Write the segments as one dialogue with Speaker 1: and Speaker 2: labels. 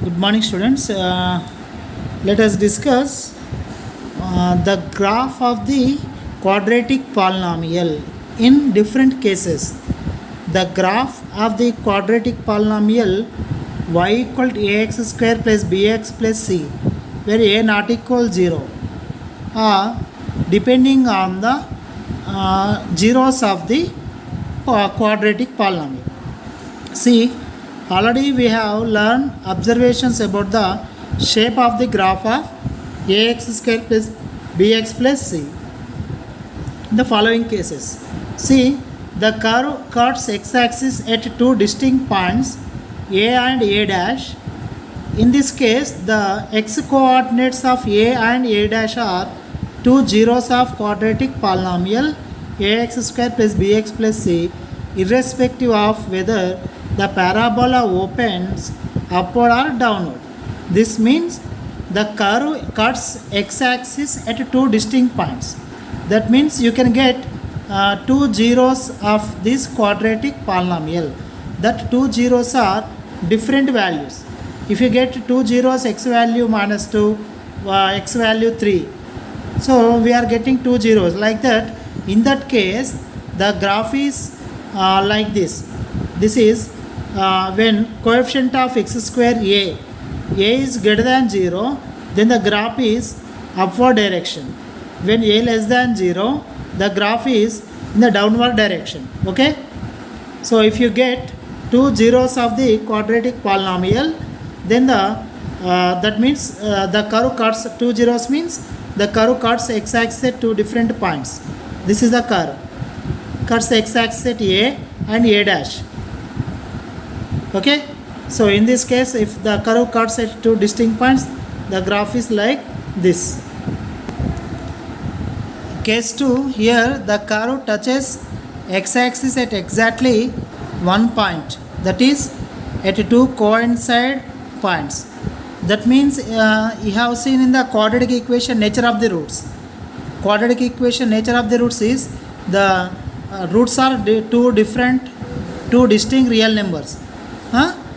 Speaker 1: Good morning, students. Let us discuss the graph of the quadratic polynomial in different cases. The graph of the quadratic polynomial y equal to ax square plus bx plus c, where a not equal 0, depending on the zeros of the quadratic polynomial. See, already we have learned observations about the shape of the graph of ax square plus bx plus c. In the following cases, see, the curve cuts x-axis at two distinct points a and a dash. In this case, the x-coordinates of a and a dash are two zeros of quadratic polynomial ax square plus bx plus c, irrespective of whether the parabola opens upward or downward. This means the curve cuts x-axis at two distinct points. That means you can get two zeros of this quadratic polynomial. That two zeros are different values. If you get two zeros, x value minus 2, x value 3. So we are getting two zeros like that. In that case, the graph is like this. This is when coefficient of x square a is greater than 0, then the graph is upward direction. When a less than 0, the graph is in the downward direction. Okay. So if you get two zeros of the quadratic polynomial, then the that means the curve cuts two zeros means the curve cuts x-axis at two different points. This is the curve cuts x-axis at a and a dash. Okay, so in this case, if the curve cuts at two distinct points, the graph is like this. Case 2, here the curve touches x-axis at exactly one point, that is at two coincide points. That means you have seen in the quadratic equation nature of the roots. Quadratic equation nature of the roots is the roots are two distinct real numbers.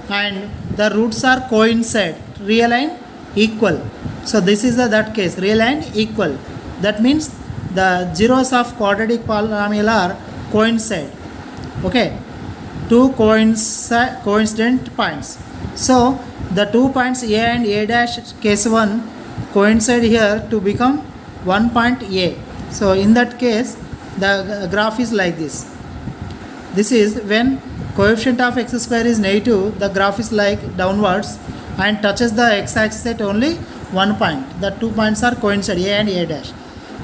Speaker 1: And the roots are coincide, real and equal. So this is that case, real and equal. That means the zeros of quadratic polynomial are coincide. Okay, two coincident points. So the 2 points a and a dash, case 1, coincide here to become one point a. So in that case, the graph is like this. This is when coefficient of x square is negative, the graph is like downwards and touches the x-axis at only one point. The 2 points are coincide, a and a dash.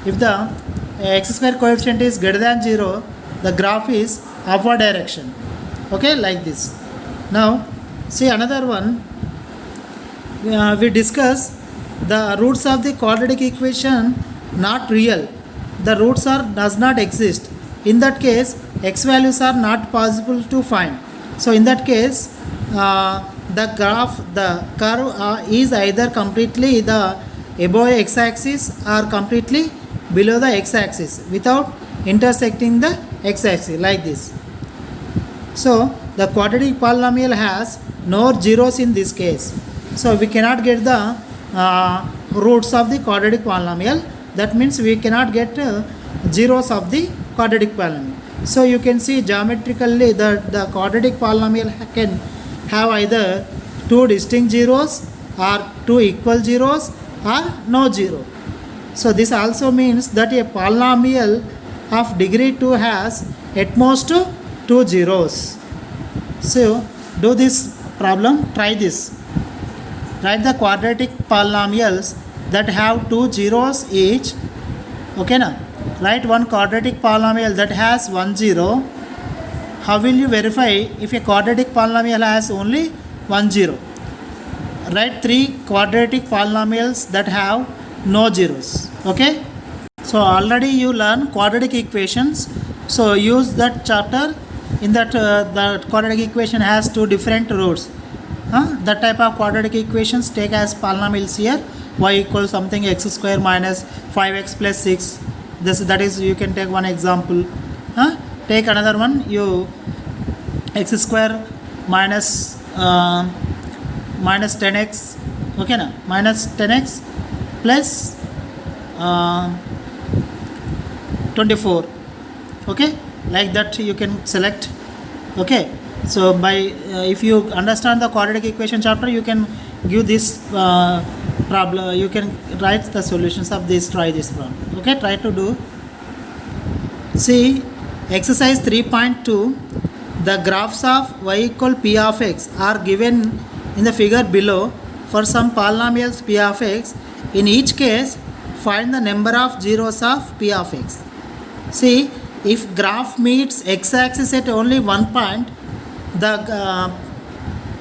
Speaker 1: If the x square coefficient is greater than 0, the graph is upward direction. Okay, like this. Now, see another one. We discuss the roots of the quadratic equation not real. The roots does not exist. In that case, x values are not possible to find. So in that case, the curve is either completely the above x-axis or completely below the x-axis without intersecting the x-axis, like this. So the quadratic polynomial has no zeros in this case. So we cannot get the roots of the quadratic polynomial. That means we cannot get zeros of the quadratic polynomial. So you can see geometrically that the quadratic polynomial can have either two distinct zeros or two equal zeros or no zero. So this also means that a polynomial of degree 2 has at most two zeros. So do this problem, try this. Write the quadratic polynomials that have two zeros each. Okay, now write one quadratic polynomial that has 1 0. How will you verify if a quadratic polynomial has only 1 0? Write 3 quadratic polynomials that have no zeros. Okay, so already you learn quadratic equations. So use that chapter. In that the quadratic equation has two different roots. That type of quadratic equations take as polynomials here. Y equals something x square minus 5x plus 6. That is, you can take one example. Take another one. You x square minus minus 10x, okay na, minus 10x plus 24, okay, like that you can select, okay. So by if you understand the quadratic equation chapter, you can give this problem, you can write the solutions of this, try this problem, okay, try to do. See exercise 3.2, the graphs of y equal p of x are given in the figure below for some polynomials p of x. In each case find the number of zeros of p of x. See, if graph meets x-axis at only one point, the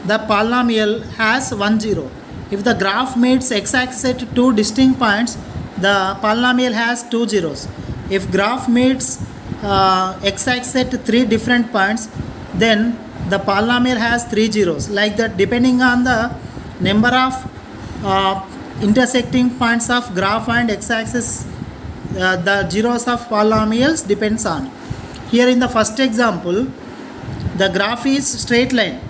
Speaker 1: polynomial has 1 0. If the graph meets x-axis at two distinct points, the polynomial has 2 zeros. If graph meets x-axis at three different points, then the polynomial has 3 zeros. Like that, depending on the number of intersecting points of graph and x-axis, the zeros of polynomials depends on. Here in the first example, the graph is straight line.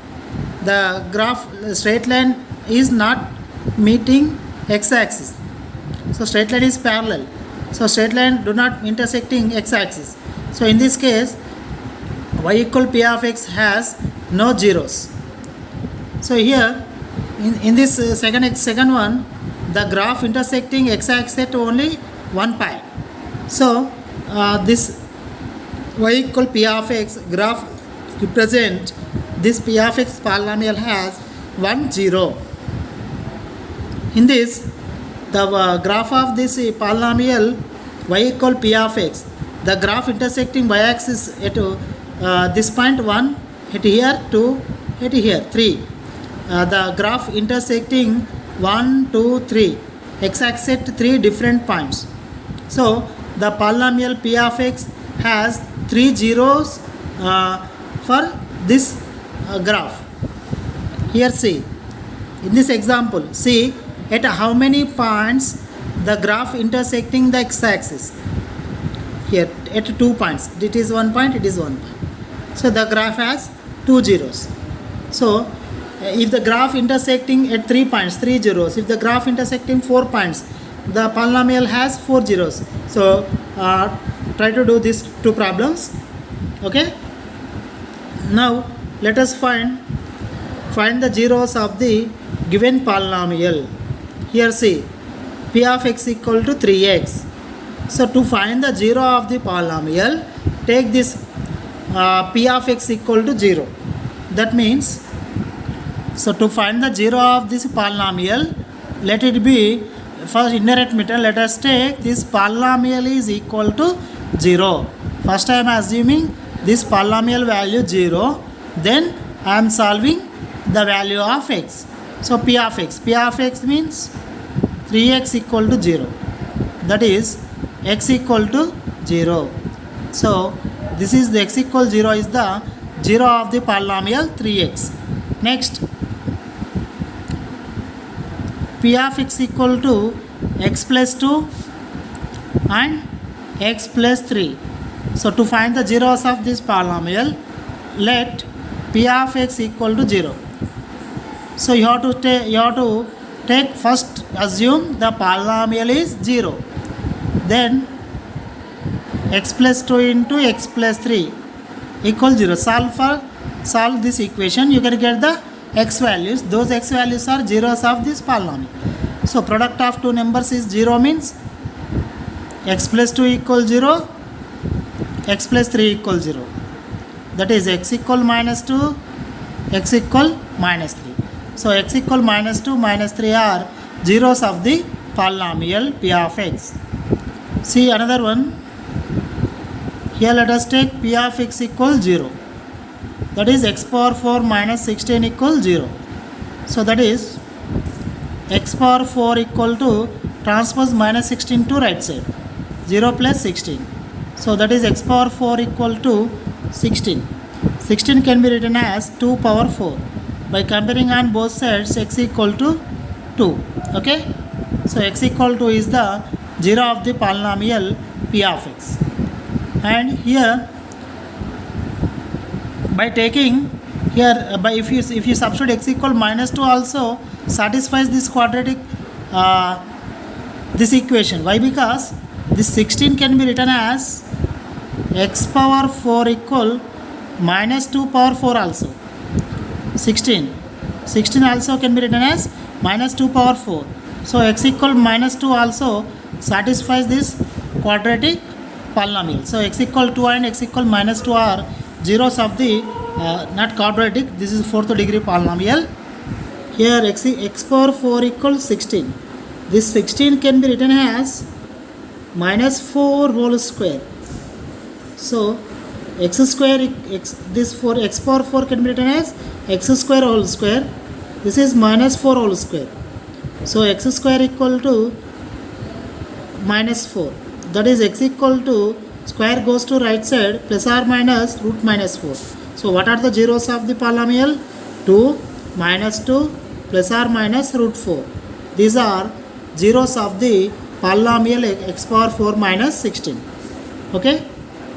Speaker 1: The graph straight line is not meeting x-axis, so straight line is parallel, so straight line do not intersecting x-axis. So in this case y equal p of x has no zeros. So here in this second one, the graph intersecting x-axis at only one point. So this y equal p of x graph represent this p of x polynomial has 1 0. In this, the graph of this polynomial y equal p of x, the graph intersecting y axis at this point 1, at here 2, at here 3. The graph intersecting 1 2 3 x axis at 3 different points. So the polynomial p of x has 3 zeros for this graph. Here see, in this example, see at how many points the graph intersecting the x-axis. Here at 2 points, it is 1 point, it is 1 point. So the graph has 2 zeros. So if the graph intersecting at 3 points, 3 zeros. If the graph intersecting 4 points, the polynomial has 4 zeros. So try to do these two problems, okay. Now let us find the zeros of the given polynomial. Here see, p of x equal to 3x. So to find the zero of the polynomial, take this p of x equal to 0. That means, so to find the zero of this polynomial, let it be, first indirect method, let us take this polynomial is equal to 0. First I am assuming this polynomial value 0, then I am solving the value of x. So p of x means 3x equal to 0, that is x equal to 0. So this is the x equal 0 is the zero of the polynomial 3x. Next, p of x equal to x plus 2 and x plus 3. So to find the zeros of this polynomial, let p of x equal to 0. So you have to take first assume the polynomial is 0, then x plus 2 into x plus 3 equal 0. Solve this equation, you can get the x values. Those x values are zeros of this polynomial. So product of two numbers is 0, means x plus 2 equal 0, x plus 3 equal 0. That is x equal minus 2, x equal minus 3. So x equal minus 2, minus 3 are zeros of the polynomial p of x. See another one. Here let us take p of x equal 0. That is x power 4 minus 16 equal 0. So that is x power 4 equal to transpose minus 16 to right side. 0 plus 16. So that is x power 4 equal to 16. 16 can be written as 2 power 4. By comparing on both sides, x equal to 2. Okay. So x equal to is the zero of the polynomial p of x. And here by taking Here, by if you substitute x equal minus 2 also satisfies this quadratic this equation. Why? Because this 16 can be written as x power 4 equal minus 2 power 4 also. 16 also can be written as minus 2 power 4. So x equal minus 2 also satisfies this quadratic polynomial. So x equal 2 and x equal minus 2 are zeros of the not quadratic. This is fourth degree polynomial. Here x power 4 equals 16. This 16 can be written as minus 4 whole square. So x square this for x power 4 can be written as x square whole square. This is minus 4 whole square. So x square equal to minus 4. That is x equal to square goes to right side plus or minus root minus 4. So what are the zeros of the polynomial? 2, minus 2, plus or minus root 4. These are zeros of the polynomial x power 4 minus 16. Okay.